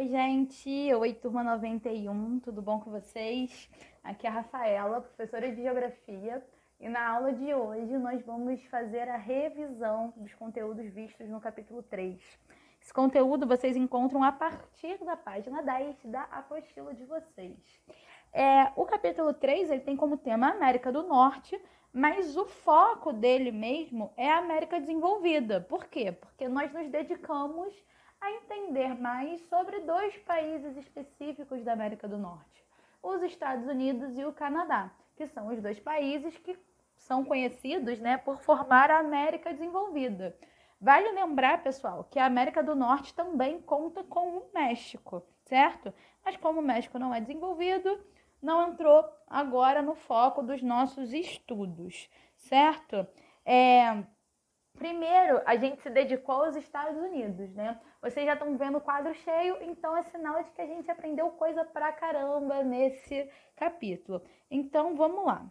Oi, gente. Oi, turma 91. Tudo bom com vocês? Aqui é a Rafaela, professora de Geografia. E na aula de hoje nós vamos fazer a revisão dos conteúdos vistos no capítulo 3. Esse conteúdo vocês encontram a partir da página 10 da apostila de vocês. O capítulo 3 ele tem como tema a América do Norte, mas o foco dele mesmo é a América desenvolvida. Por quê? Porque nós nos dedicamos a entender mais sobre dois países específicos da América do Norte, os Estados Unidos e o Canadá, que são os dois países que são conhecidos, por formar a América desenvolvida. Vale lembrar, pessoal, que a América do Norte também conta com o México, certo? Mas como o México não é desenvolvido, não entrou agora no foco dos nossos estudos, certo? Primeiro, a gente se dedicou aos Estados Unidos, né? Vocês já estão vendo o quadro cheio, então é sinal de que a gente aprendeu coisa pra caramba nesse capítulo. Então, vamos lá.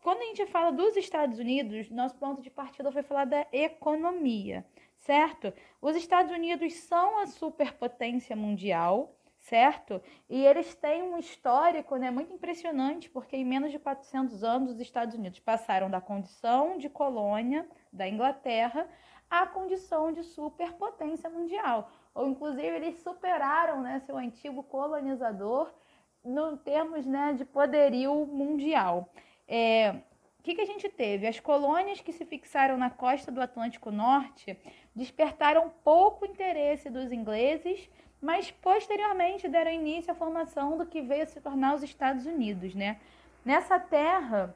Quando a gente fala dos Estados Unidos, nosso ponto de partida foi falar da economia, certo? Os Estados Unidos são a superpotência mundial, certo? E eles têm um histórico, muito impressionante, porque em menos de 400 anos os Estados Unidos passaram da condição de colônia da Inglaterra à condição de superpotência mundial. Ou, inclusive, eles superaram, seu antigo colonizador no termos, de poderio mundial. O que a gente teve? As colônias que se fixaram na costa do Atlântico Norte despertaram pouco interesse dos ingleses, mas posteriormente deram início à formação do que veio a se tornar os Estados Unidos, Nessa terra,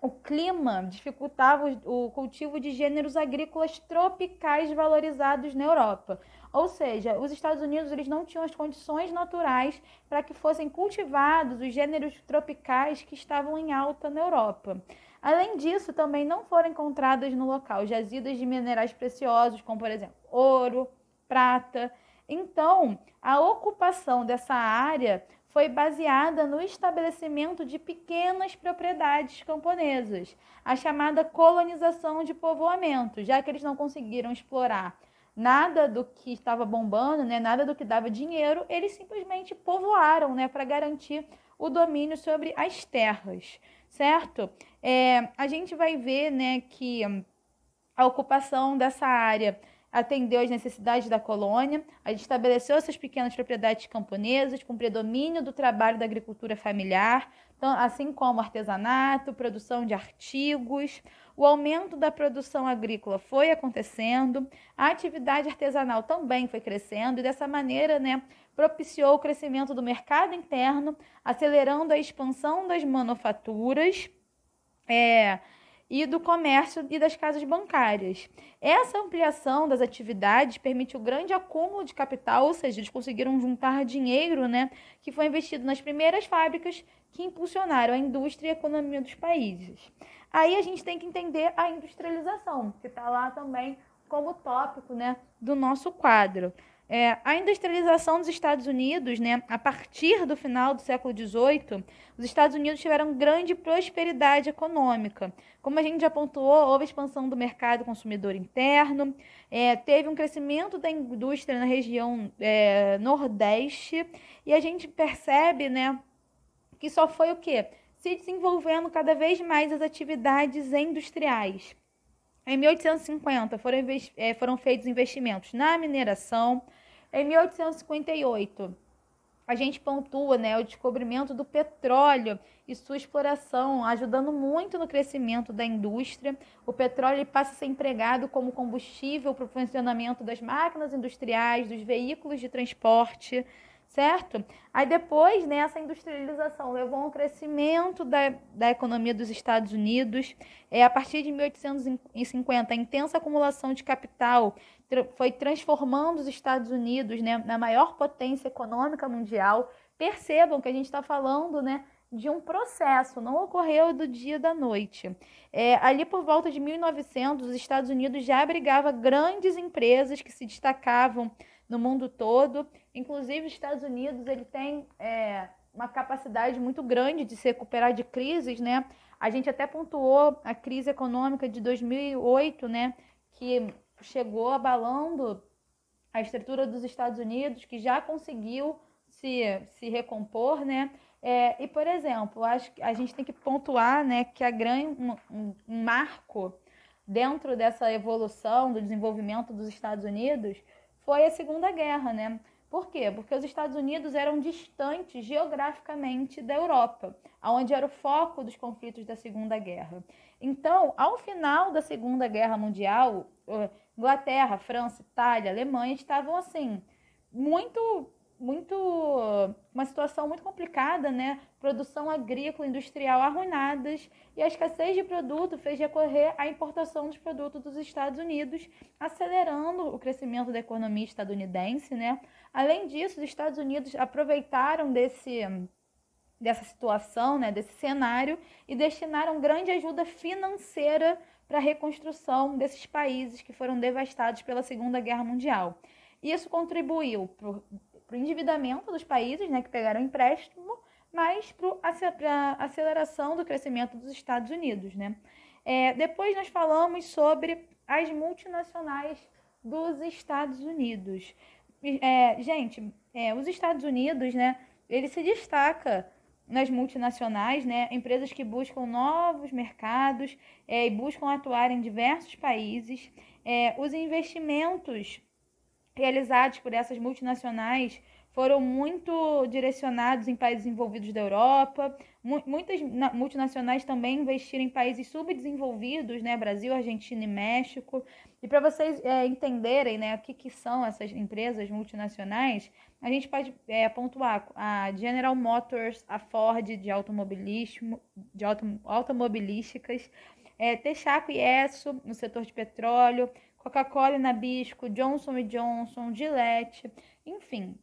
o clima dificultava o cultivo de gêneros agrícolas tropicais valorizados na Europa. Ou seja, os Estados Unidos eles não tinham as condições naturais para que fossem cultivados os gêneros tropicais que estavam em alta na Europa. Além disso, também não foram encontradas no local jazidas de minerais preciosos, como, por exemplo, ouro, prata. Então, a ocupação dessa área foi baseada no estabelecimento de pequenas propriedades camponesas, a chamada colonização de povoamento, já que eles não conseguiram explorar nada do que estava bombando, nada do que dava dinheiro, eles simplesmente povoaram, para garantir o domínio sobre as terras, certo? A gente vai ver, que a ocupação dessa área atendeu às necessidades da colônia, a gente estabeleceu essas pequenas propriedades camponesas com predomínio do trabalho da agricultura familiar, então, assim como artesanato, produção de artigos. O aumento da produção agrícola foi acontecendo, a atividade artesanal também foi crescendo e dessa maneira, propiciou o crescimento do mercado interno, acelerando a expansão das manufaturas, e do comércio e das casas bancárias. Essa ampliação das atividades permitiu grande acúmulo de capital, ou seja, eles conseguiram juntar dinheiro, que foi investido nas primeiras fábricas que impulsionaram a indústria e a economia dos países. Aí a gente tem que entender a industrialização, que está lá também como tópico, do nosso quadro. A industrialização dos Estados Unidos, a partir do final do século XVIII, os Estados Unidos tiveram grande prosperidade econômica. Como a gente já pontuou, houve expansão do mercado consumidor interno, teve um crescimento da indústria na região Nordeste, e a gente percebe, que só foi o quê? Se desenvolvendo cada vez mais as atividades industriais. Em 1850 foram feitos investimentos na mineração. Em 1858, a gente pontua o descobrimento do petróleo e sua exploração, ajudando muito no crescimento da indústria. O petróleo passa a ser empregado como combustível para o funcionamento das máquinas industriais, dos veículos de transporte, certo? Aí depois, essa industrialização levou a um crescimento da economia dos Estados Unidos. A partir de 1850, a intensa acumulação de capital foi transformando os Estados Unidos, na maior potência econômica mundial. Percebam que a gente está falando, de um processo, não ocorreu do dia da noite. Ali por volta de 1900, os Estados Unidos já abrigava grandes empresas que se destacavam no mundo todo. Inclusive, os Estados Unidos ele tem uma capacidade muito grande de se recuperar de crises, A gente até pontuou a crise econômica de 2008, que chegou abalando a estrutura dos Estados Unidos, que já conseguiu se recompor, né? E, por exemplo, acho que a gente tem que pontuar, né, que um marco dentro dessa evolução do desenvolvimento dos Estados Unidos foi a Segunda Guerra, né? Por quê? Porque os Estados Unidos eram distantes geograficamente da Europa, onde era o foco dos conflitos da Segunda Guerra. Então, ao final da Segunda Guerra Mundial, Inglaterra, França, Itália, Alemanha estavam assim, uma situação muito complicada, né? Produção agrícola, industrial arruinadas, e a escassez de produto fez recorrer à importação dos produtos dos Estados Unidos, acelerando o crescimento da economia estadunidense, né? Além disso, os Estados Unidos aproveitaram dessa situação, né, desse cenário, e destinaram grande ajuda financeira para a reconstrução desses países que foram devastados pela Segunda Guerra Mundial. Isso contribuiu para o endividamento dos países, né, que pegaram empréstimo, mas para a aceleração do crescimento dos Estados Unidos, né? Depois nós falamos sobre as multinacionais dos Estados Unidos. Gente, os Estados Unidos, né, ele se destaca nas multinacionais, né, empresas que buscam novos mercados e buscam atuar em diversos países. Os investimentos realizados por essas multinacionais foram muito direcionados em países envolvidos da Europa. Muitas multinacionais também investiram em países subdesenvolvidos, né? Brasil, Argentina e México. E para vocês entenderem, né, o que são essas empresas multinacionais, a gente pode pontuar a General Motors, a Ford de automobilísticas, Texaco e Esso no setor de petróleo, Coca-Cola e Nabisco, Johnson & Johnson, Gillette, enfim.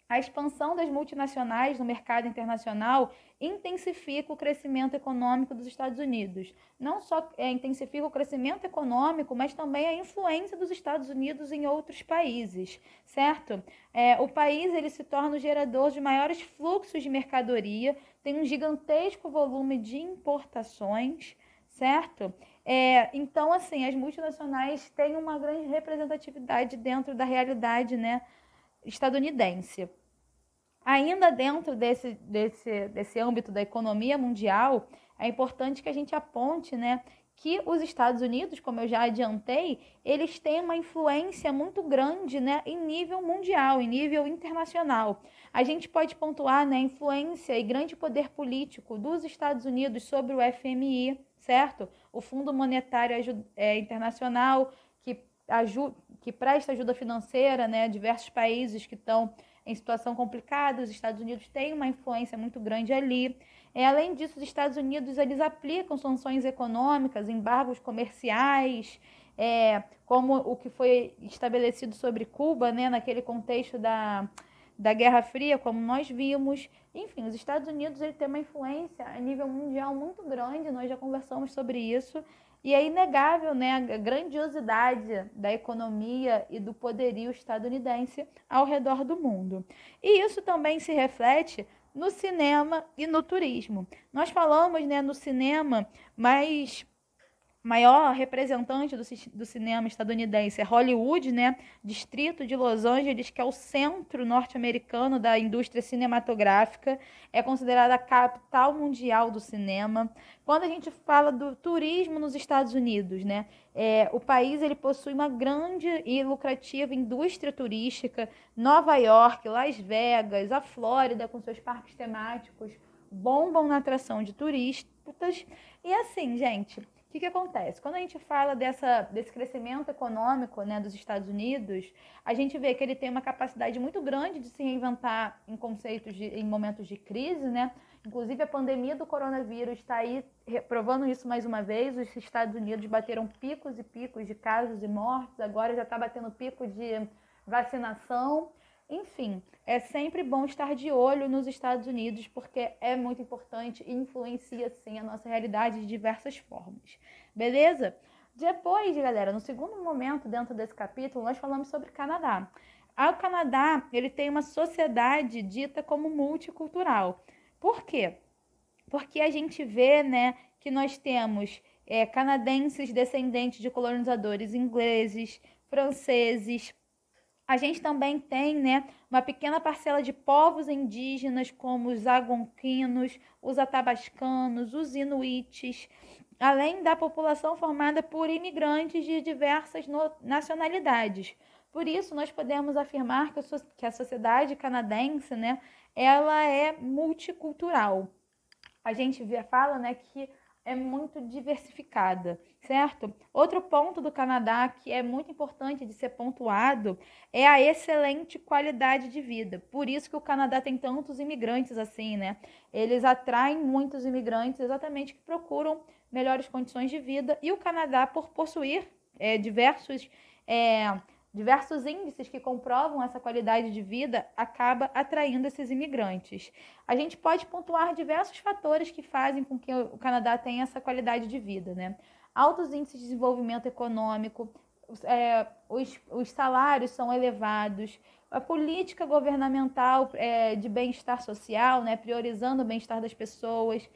A expansão das multinacionais no mercado internacional intensifica o crescimento econômico dos Estados Unidos. Não só intensifica o crescimento econômico, mas também a influência dos Estados Unidos em outros países, certo? O país ele se torna o gerador de maiores fluxos de mercadoria, tem um gigantesco volume de importações, certo? Então, assim, as multinacionais têm uma grande representatividade dentro da realidade, né, estadunidense. Ainda dentro desse âmbito da economia mundial, é importante que a gente aponte, né, que os Estados Unidos, como eu já adiantei, eles têm uma influência muito grande, né, em nível mundial, em nível internacional. A gente pode pontuar, né, a influência e grande poder político dos Estados Unidos sobre o FMI, certo? O Fundo Monetário Internacional, que presta ajuda financeira, né, a diversos países que estão em situação complicada. Os Estados Unidos têm uma influência muito grande ali. Além disso, os Estados Unidos eles aplicam sanções econômicas, embargos comerciais, como o que foi estabelecido sobre Cuba, né, naquele contexto da Guerra Fria, como nós vimos. Enfim, os Estados Unidos ele tem uma influência a nível mundial muito grande, nós já conversamos sobre isso, e é inegável, né, a grandiosidade da economia e do poderio estadunidense ao redor do mundo. E isso também se reflete no cinema e no turismo. Nós falamos, né, no cinema, mas maior representante do cinema estadunidense é Hollywood, né? Distrito de Los Angeles, que é o centro norte-americano da indústria cinematográfica, é considerada a capital mundial do cinema. Quando a gente fala do turismo nos Estados Unidos, né? O país ele possui uma grande e lucrativa indústria turística. Nova York, Las Vegas, a Flórida, com seus parques temáticos, bombam na atração de turistas. E assim, gente, o que acontece? Quando a gente fala desse crescimento econômico, né, dos Estados Unidos, a gente vê que ele tem uma capacidade muito grande de se reinventar em momentos de crise, né? Inclusive, a pandemia do coronavírus está aí provando isso mais uma vez. Os Estados Unidos bateram picos e picos de casos e mortes, agora já está batendo pico de vacinação. Enfim, é sempre bom estar de olho nos Estados Unidos, porque é muito importante e influencia, sim, a nossa realidade de diversas formas. Beleza? Depois, galera, no segundo momento dentro desse capítulo, nós falamos sobre Canadá. O Canadá, ele tem uma sociedade dita como multicultural. Por quê? Porque a gente vê, né, que nós temos canadenses descendentes de colonizadores ingleses, franceses, A gente também tem, né, uma pequena parcela de povos indígenas, como os algonquinos, os atabascanos, os inuites, além da população formada por imigrantes de diversas nacionalidades. Por isso, nós podemos afirmar que a sociedade canadense, né, ela é multicultural. A gente fala, né, que é muito diversificada, certo? Outro ponto do Canadá que é muito importante de ser pontuado é a excelente qualidade de vida. Por isso que o Canadá tem tantos imigrantes assim, né? Eles atraem muitos imigrantes exatamente que procuram melhores condições de vida, e o Canadá, por possuir diversos índices que comprovam essa qualidade de vida, acaba atraindo esses imigrantes. A gente pode pontuar diversos fatores que fazem com que o Canadá tenha essa qualidade de vida, né? Altos índices de desenvolvimento econômico, os salários são elevados, a política governamental de bem-estar social, né, priorizando o bem-estar das pessoas,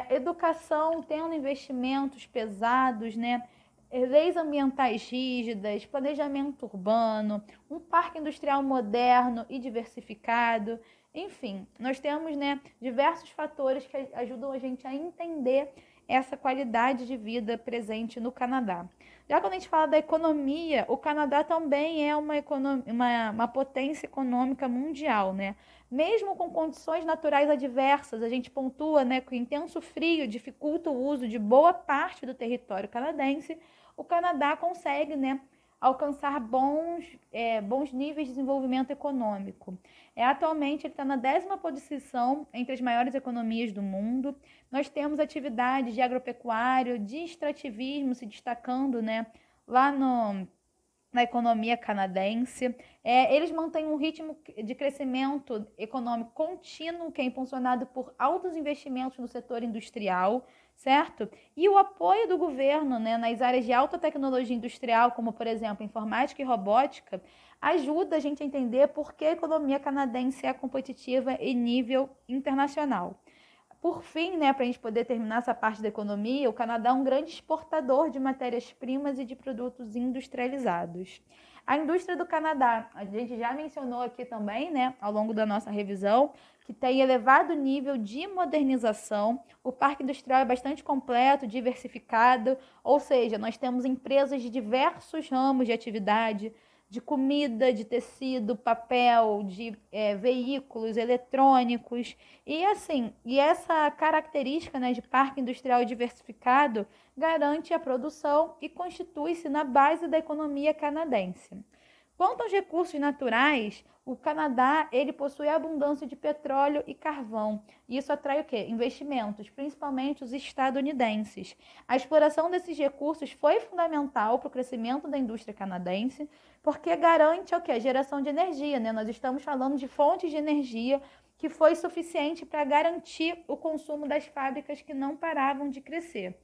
educação tendo investimentos pesados, né, leis ambientais rígidas, planejamento urbano, um parque industrial moderno e diversificado. Enfim, nós temos, né, diversos fatores que ajudam a gente a entender essa qualidade de vida presente no Canadá. Já quando a gente fala da economia, o Canadá também é uma potência econômica mundial, né? Mesmo com condições naturais adversas, a gente pontua, né, que o intenso frio dificulta o uso de boa parte do território canadense. O Canadá consegue, né, alcançar bons níveis de desenvolvimento econômico. Atualmente ele está na 10ª posição entre as maiores economias do mundo. Nós temos atividades de agropecuário, de extrativismo se destacando, né, lá na economia canadense. Eles mantêm um ritmo de crescimento econômico contínuo, que é impulsionado por altos investimentos no setor industrial, certo? E o apoio do governo, né, nas áreas de alta tecnologia industrial, como, por exemplo, informática e robótica, ajuda a gente a entender por que a economia canadense é competitiva em nível internacional. Por fim, né, para a gente poder terminar essa parte da economia, o Canadá é um grande exportador de matérias-primas e de produtos industrializados. A indústria do Canadá, a gente já mencionou aqui também, né, ao longo da nossa revisão, que tem elevado nível de modernização. O parque industrial é bastante completo, diversificado, ou seja, nós temos empresas de diversos ramos de atividade, de comida, de tecido, papel, de veículos eletrônicos. E essa característica, né, de parque industrial diversificado garante a produção e constitui-se na base da economia canadense. Quanto aos recursos naturais, o Canadá ele possui abundância de petróleo e carvão. E isso atrai o quê? Investimentos, principalmente os estadunidenses. A exploração desses recursos foi fundamental para o crescimento da indústria canadense, porque garante o quê? A geração de energia, né? Nós estamos falando de fontes de energia que foi suficiente para garantir o consumo das fábricas que não paravam de crescer.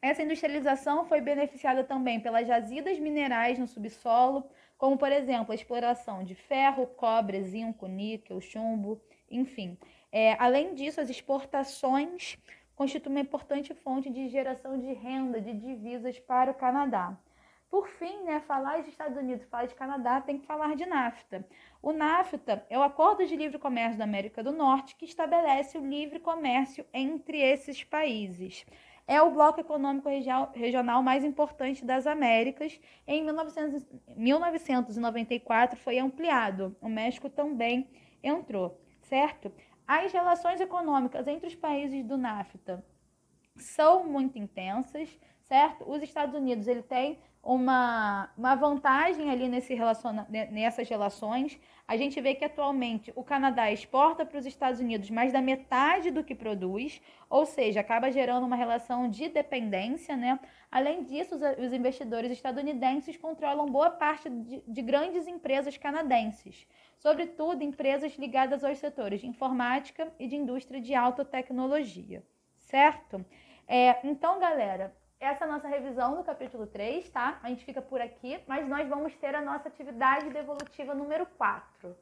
Essa industrialização foi beneficiada também pelas jazidas minerais no subsolo, como, por exemplo, a exploração de ferro, cobre, zinco, níquel, chumbo, enfim. Além disso, as exportações constituem uma importante fonte de geração de renda, de divisas para o Canadá. Por fim, né, falar de Estados Unidos, falar de Canadá, tem que falar de NAFTA. O NAFTA é o Acordo de Livre Comércio da América do Norte, que estabelece o livre comércio entre esses países. É o bloco econômico regional mais importante das Américas. Em 1994 foi ampliado. O México também entrou, certo? As relações econômicas entre os países do NAFTA são muito intensas, certo? Os Estados Unidos ele tem uma vantagem ali nessas relações. A gente vê que atualmente o Canadá exporta para os Estados Unidos mais da metade do que produz, ou seja, acaba gerando uma relação de dependência, né? Além disso, os investidores estadunidenses controlam boa parte de grandes empresas canadenses, sobretudo empresas ligadas aos setores de informática e de indústria de alta tecnologia, certo? Então, galera, essa é a nossa revisão do capítulo 3, tá? A gente fica por aqui, mas nós vamos ter a nossa atividade devolutiva número 4.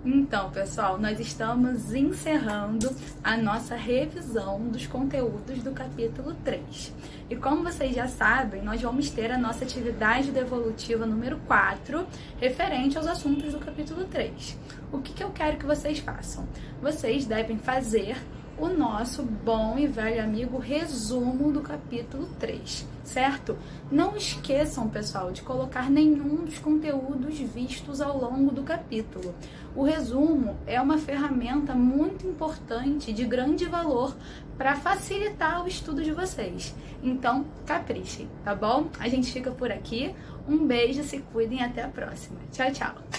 Então, pessoal, nós estamos encerrando a nossa revisão dos conteúdos do capítulo 3. E como vocês já sabem, nós vamos ter a nossa atividade devolutiva número 4, referente aos assuntos do capítulo 3. O que eu quero que vocês façam? Vocês devem fazer o nosso bom e velho amigo resumo do capítulo 3, certo? Não esqueçam, pessoal, de colocar nenhum dos conteúdos vistos ao longo do capítulo. O resumo é uma ferramenta muito importante, de grande valor, para facilitar o estudo de vocês. Então, caprichem, tá bom? A gente fica por aqui. Um beijo, se cuidem e até a próxima. Tchau, tchau!